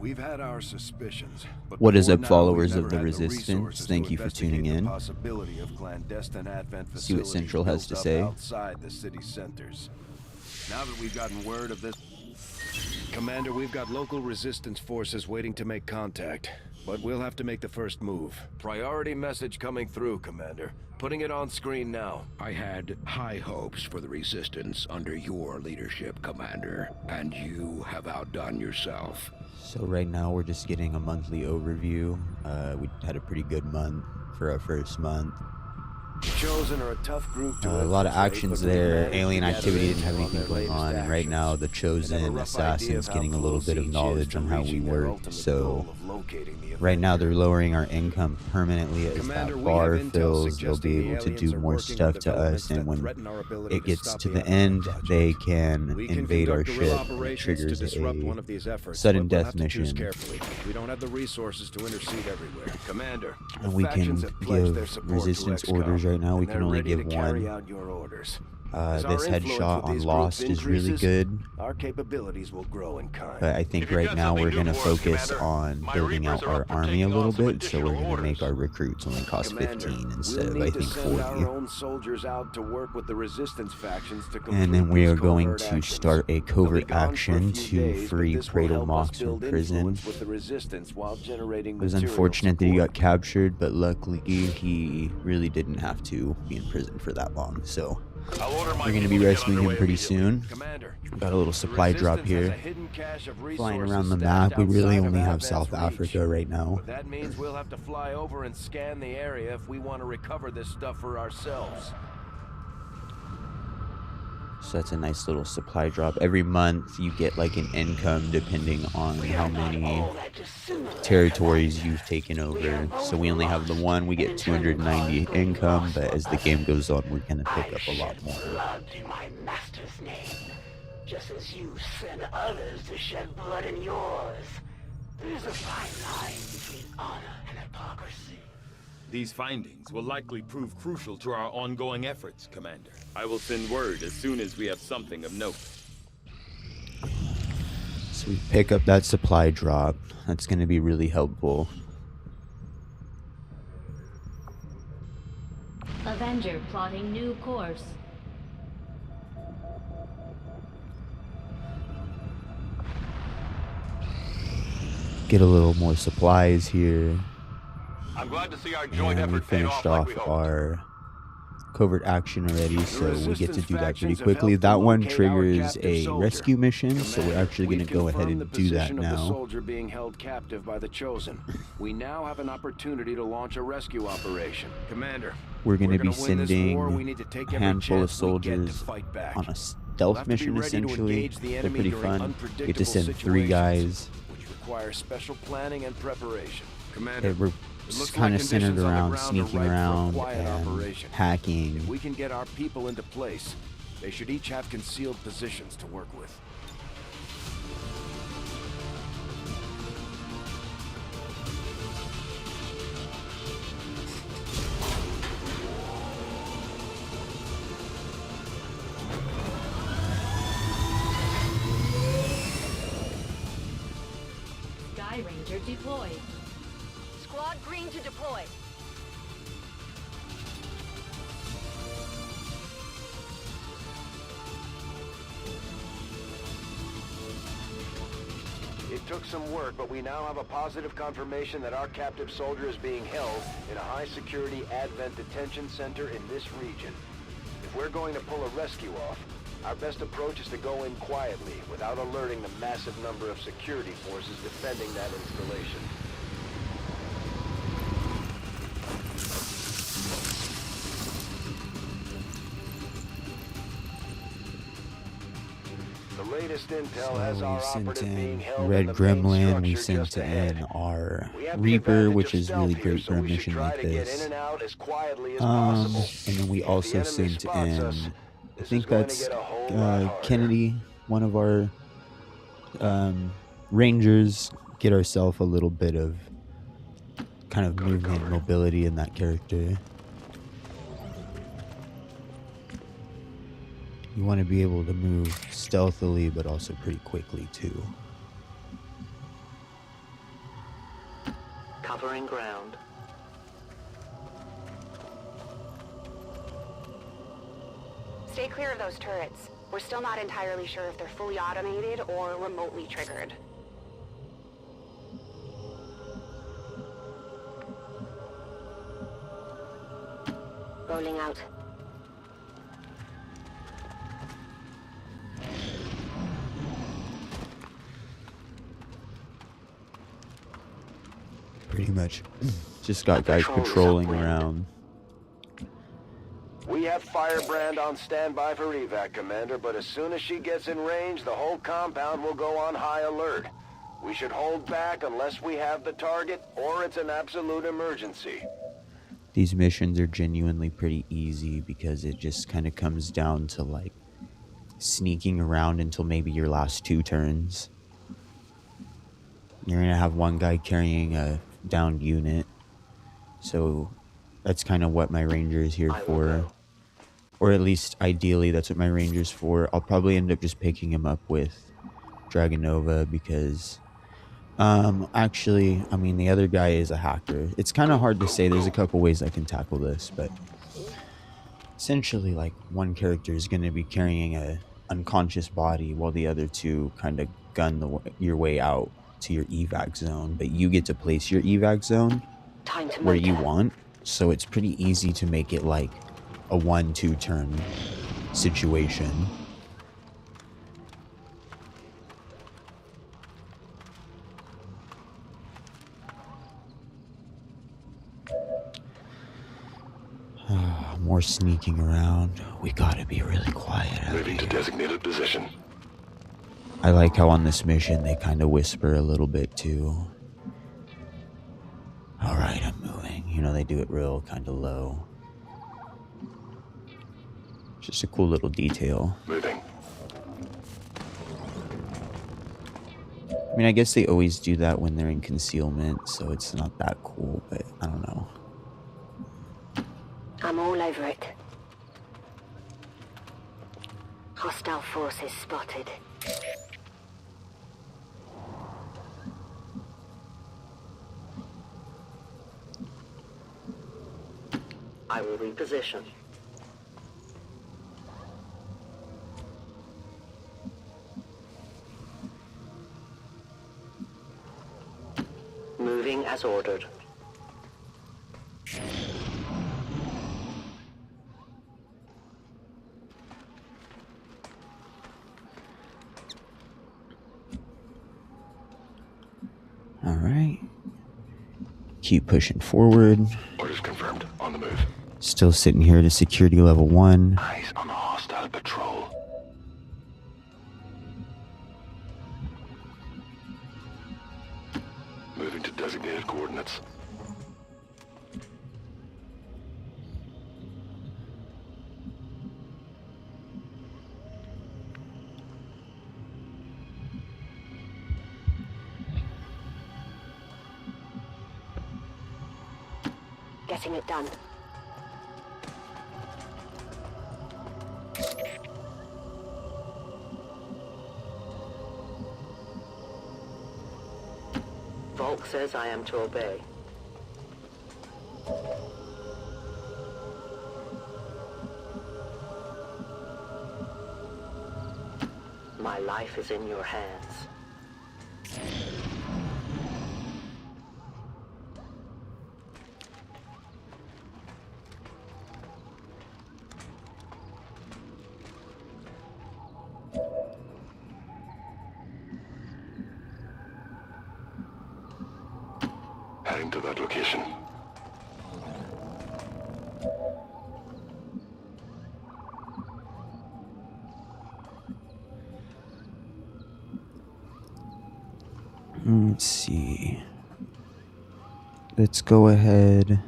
We've had our suspicions, but What is before up, now, followers we've of the never had Resistance? resources Thank to you for tuning investigate in. the possibility of clandestine Advent See what facilities Central has built to up say. outside the city centers. Now that we've gotten word of this, Commander, we've got local resistance forces waiting to make contact, but we'll have to make the first move. Priority message coming through, Commander. Putting it on screen now. I had high hopes for the Resistance under your leadership, Commander, and you have outdone yourself. So right now we're just getting a monthly overview. We had a pretty good month for our first month. The Chosen are a tough group to A lot of infiltrate, actions but we there. managed to Alien gather activity didn't have intel on anything their going latest on, and right now actions. the We have a Chosen rough idea assassins of how getting a little close bit of each is knowledge to on how we reaching their work. ultimate So goal of locating the right now Avenger. they're lowering our income permanently as Commander, that we have bar intel fills. They'll suggesting be the able to aliens do are more working on stuff to developments us, and that when threaten our ability it to gets stop to the the Advent end, project. they can We can invade our conduct guerrilla ship, and it operations to triggers disrupt one a of these efforts, sudden but we'll death have to choose mission. carefully. We don't have the resources to intercede everywhere. Commander, And the we factions can have pledged their give support resistance to Xcom, orders right now. We and can they're only ready give to carry one. out your orders. As our This influence headshot with on these Lost groups is really increases, good, our capabilities will grow in kind. but I think right now we're going to focus on building out our army a little bit, so we're going to make our recruits only cost Commander, 15 instead we'll of, I need to think, send 40. our own soldiers out to work with the resistance factions to complete And then we these are going covert to actions. start a They'll be covert gone for a action few to days, but free this will Pratel help us Mox from build prison. influence with the resistance while generating It was material unfortunate that he support. got captured, but luckily he really didn't have to be in prison for that long. So we're going to be rescuing him pretty soon. Commander, Got a little the supply drop resistance has a here. hidden cache of Flying resources around the stashed map, we really outside only of have Advent's South reach. Africa right now. But that means we'll have to fly over and scan the area if we want to recover this stuff for ourselves. So that's a nice little supply drop. Every month you get like an income depending on how many territories you've taken over. So we only have the one, we get 290 income, but as the game goes on, we're going to pick up a lot more. In my master's name, just as you send others to shed blood in yours. There's a fine line between honor and hypocrisy. These findings will likely prove crucial to our ongoing efforts, Commander. I will send word as soon as we have something of note. So we pick up that supply drop. That's going to be really helpful. Avenger plotting new course. Get a little more supplies here. I'm glad to see our joint And we effort paid finished off like off we hoped. our covert action already, so we get to do that pretty Resistance quickly. factions have That helped one locate our triggers captive a soldier. rescue mission, so we're actually going to We've go ahead confirmed and the do that position of the now. soldier being held captive by the Chosen. We now have an opportunity to launch a rescue operation. Commander, We're going to be win this war, we sending need to take a every handful of chance we get to soldiers fight back. on a We'll stealth have to be mission, ready to essentially. engage the They're enemy pretty during fun. Get unpredictable to send 3 situations, guys. which require special planning and preparation. Commander, Okay, we're it looks kind like of centered conditions on the around ground are sneaking ripe for a around quiet and operation. hacking. If we can get our people into place, they should each have concealed positions to work with. Sky Ranger deployed. Squad green to deploy. It took some work, but we now have a positive confirmation that our captive soldier is being held in a high-security Advent Detention Center in this region. If we're going to pull a rescue off, our best approach is to go in quietly, without alerting the massive number of security forces defending that installation. The latest intel has So our we sent operative being in held Red in the main Gremlin, we structure sent just ahead. in our We have the Reaper, advantage which of is really stealth here, great so for a we should mission try like to get this. in and out as quietly as possible. And then we If the also enemy sent spots in, us, I this think is going to that's get a whole lot harder. Kennedy, one of our Rangers, get ourselves a little bit of kind of movement and mobility in that character. You want to be able to move stealthily, but also pretty quickly too. covering ground. Stay clear of those turrets. We're still not entirely sure if they're fully automated or remotely triggered. Rolling out. Pretty much. Just got guys patrolling around. We have Firebrand on standby for evac, Commander, but as soon as she gets in range, the whole compound will go on high alert. We should hold back unless we have the target, or it's an absolute emergency. These missions are genuinely pretty easy because it just kind of comes down to like sneaking around until maybe your last 2 turns. You're gonna have one guy carrying a downed unit, so that's kind of what my ranger is here for, or at least ideally that's what my ranger's for. I'll probably end up just picking him up with Dragonova because actually, I mean, the other guy is a hacker. It's kind of hard to say. There's a couple ways I can tackle this, but essentially, like, one character is going to be carrying a unconscious body while the other 2 kind of gun your way out to your evac zone, but you get to place your evac zone where you want, so it's pretty easy to make it like a 1-2 turn situation. More sneaking around. We gotta be really quiet out Moving to here. designated position. I like how on this mission they kind of whisper a little bit too. Alright, I'm moving. You know, they do it real kind of low. Just a cool little detail. Moving. I mean, I guess they always do that when they're in concealment, so it's not that cool, but I don't know. I'm all over it. Hostile forces spotted. I will reposition. Moving as ordered. Alright. Keep pushing forward. Orders confirmed. On the move. Still sitting here at a security level 1. Eyes on a hostile patrol. Moving to designated coordinates. Getting it done. Volk says I am to obey. My life is in your hands. Heading to that location. Let's see. Let's go ahead.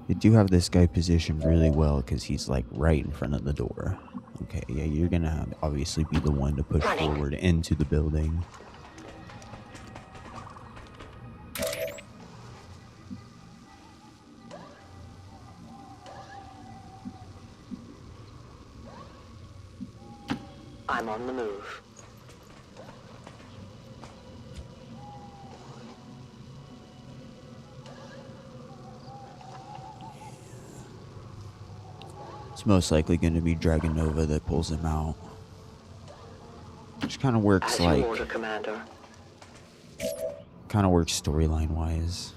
They do have this guy positioned really well because he's like right in front of the door. Okay, yeah, you're gonna obviously be the one to push forward into the building. I'm on the move. It's most likely going to be Dragonova that pulls him out. Which kind of works like... Commander. Kind of works storyline-wise.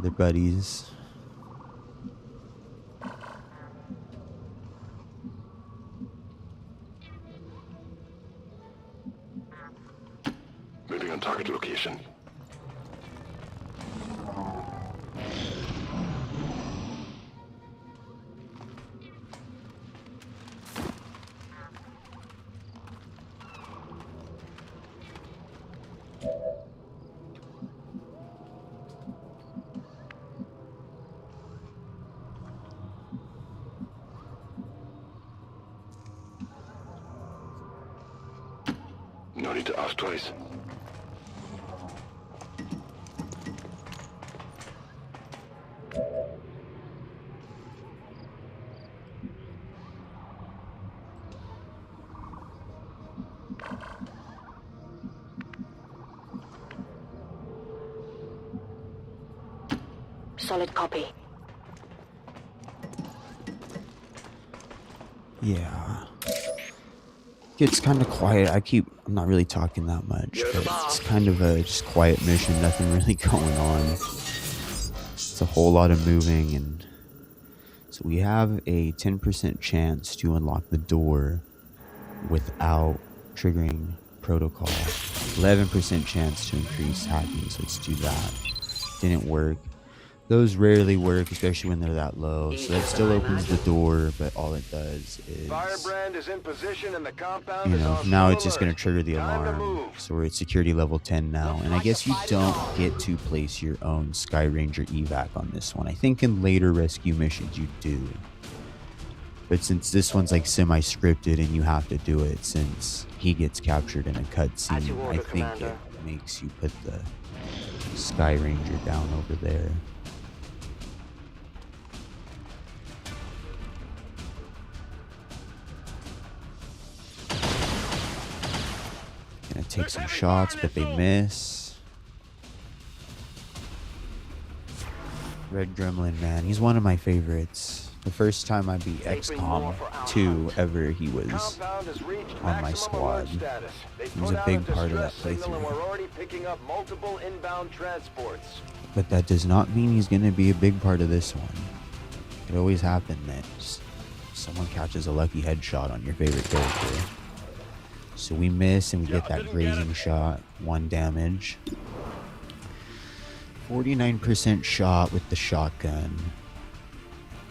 They're buddies. Moving on target location. No need to ask twice. Solid copy. Yeah. It's kind of quiet. I'm not really talking that much, but it's kind of a just quiet mission. Nothing really going on. It's a whole lot of moving, and so we have a 10% chance to unlock the door without triggering protocol. 11% chance to increase hacking, so let's do that. Didn't work. Those rarely work, especially when they're that low. So that still opens the door, but all it does is, Firebrand is in position and the compound you is know, on now full it's just going to alert. trigger the Time to alarm. move. So we're at security level 10 now. And I guess you don't get to place your own Sky Ranger evac on this one. I think in later rescue missions you do. But since this one's like semi-scripted and you have to do it since he gets captured in a cutscene, I think it makes you put the Sky Ranger down over there. Gonna take some shots, but they miss. Red Gremlin, man, he's one of my favorites. The first time I beat Xcom 2 ever, he was Compound has reached on my maximum squad. alert status. They He was put a out big part of that distress signal and playthrough. we're already picking up multiple inbound transports. But that does not mean he's gonna be a big part of this one. It always happens that someone catches a lucky headshot on your favorite character. So we miss and we get that grazing shot, 1 damage. 49% shot with the shotgun.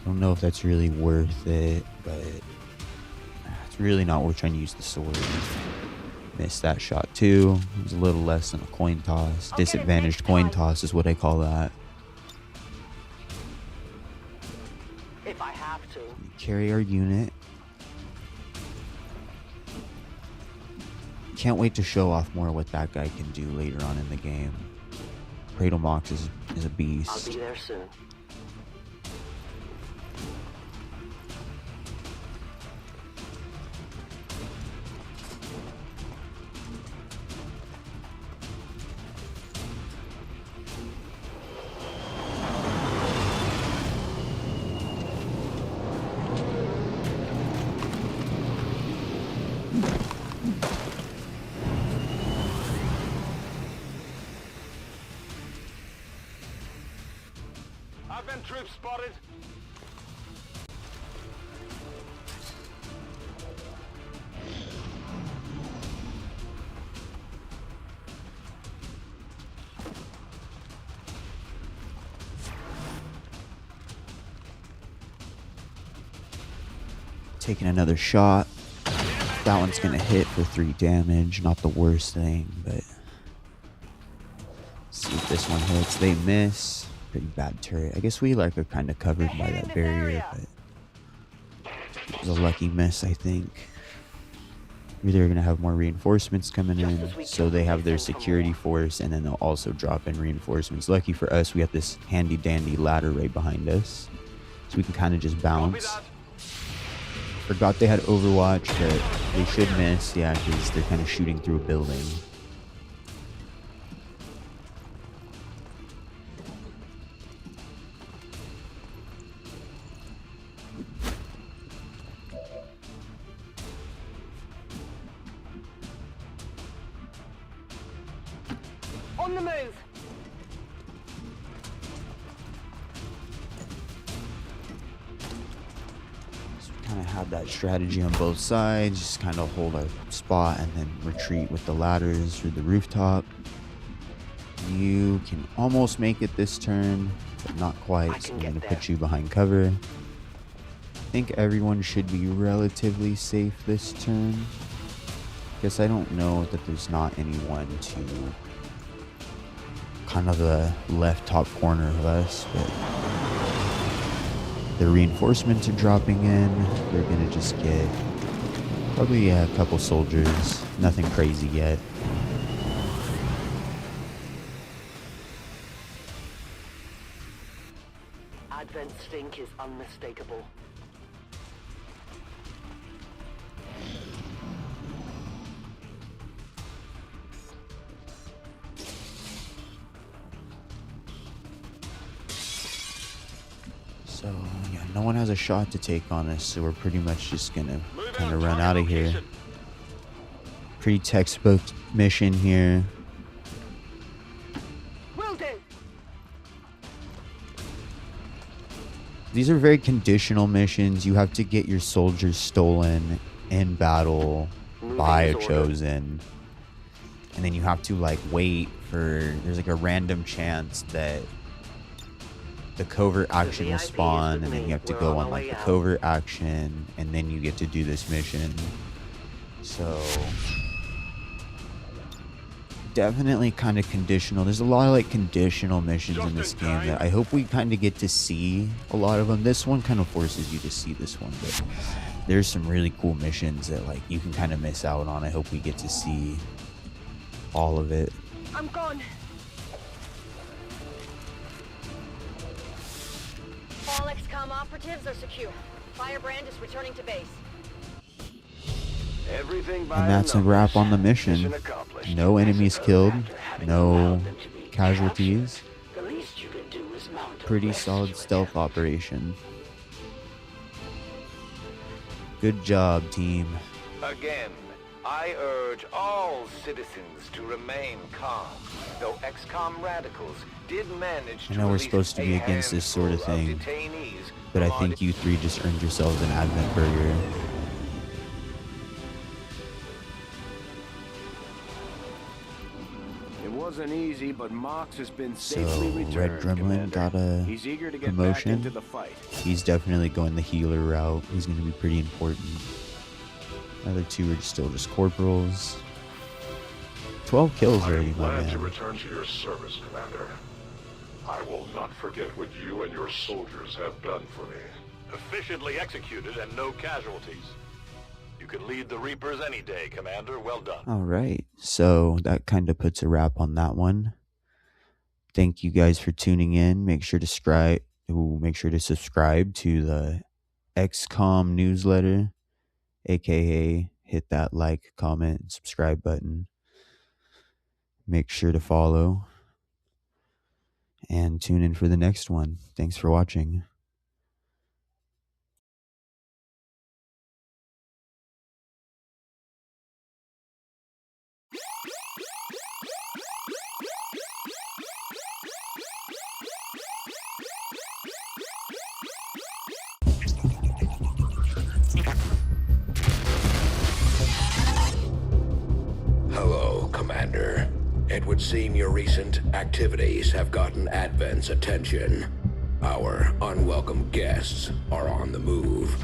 I don't know if that's really worth it, but it's really not worth trying to use the sword. Missed that shot too. It was a little less than a coin toss. Disadvantaged coin toss is what I call that. If I have to. We carry our unit. Can't wait to show off more what that guy can do later on in the game. Pratel Mox is a beast. I'll be there soon. Advent troops spotted. Taking another shot. That one's gonna hit for 3 damage. Not the worst thing, but see if this one hits. They miss. Pretty bad turret. I guess we like are kind of covered by that barrier, but it was a lucky miss, I think. Maybe they're gonna have more reinforcements coming in, so they have their security force, and then they'll also drop in reinforcements. Lucky for us, we have this handy dandy ladder right behind us, so we can kind of just bounce. Forgot they had Overwatch, but they should miss, yeah, because they're kind of shooting through a building. On the move. Kind of have that strategy on both sides, just kind of hold our spot and then retreat with the ladders through the rooftop. You can almost make it this turn, but not quite, so I'm going to put you behind cover. I think everyone should be relatively safe this turn. Guess I don't know that there's not anyone to kind of the left top corner of us, but the reinforcements are dropping in. We're gonna just get probably a couple soldiers, nothing crazy yet. Advent stink is unmistakable. So yeah, no one has a shot to take on us, so we're pretty much just gonna kind of run out of here. Pretty textbook mission here. Will do. These are very conditional missions. You have to get your soldiers stolen in battle by a chosen, and then you have to like wait for, there's like a random chance that the covert action will spawn, and then you have to go on like the covert action, and then you get to do this mission. So definitely kind of conditional. There's a lot of like conditional missions in this game that I hope we kind of get to see a lot of them. This one kind of forces you to see this one, but there's some really cool missions that like you can kind of miss out on. I hope we get to see all of it. I'm gone. All Xcom operatives are secure. Firebrand is returning to base. Everything by And that's a wrap on the mission. No enemies killed, no casualties. The least you can do is mount a Pretty rescue solid stealth attempt. operation. Good job, team. Again, I urge all citizens to remain calm. Though Xcom radicals did manage to I know we're release supposed to be a against this sort of handful thing, detainees but I from think you three just earned yourselves an Advent burger. It wasn't easy, but Mox has been So, safely Red returned, Gremlin Commander. got a He's eager to get promotion. back into the fight. He's definitely going the healer route. He's going to be pretty important. Other two are still just corporals. 12 kills already, my Glad to man. return to your service, Commander. I will not forget what you and your soldiers have done for me. Efficiently executed and no casualties. You can lead the Reapers any day, Commander. Well done. All right, so that kind of puts a wrap on that one. Thank you guys for tuning in. Make sure to subscribe to the Xcom newsletter, aka hit that like, comment, and subscribe button. Make sure to follow and tune in for the next one. Thanks for watching. Hello, Commander. It would seem your recent activities have gotten Advent's attention. Our unwelcome guests are on the move.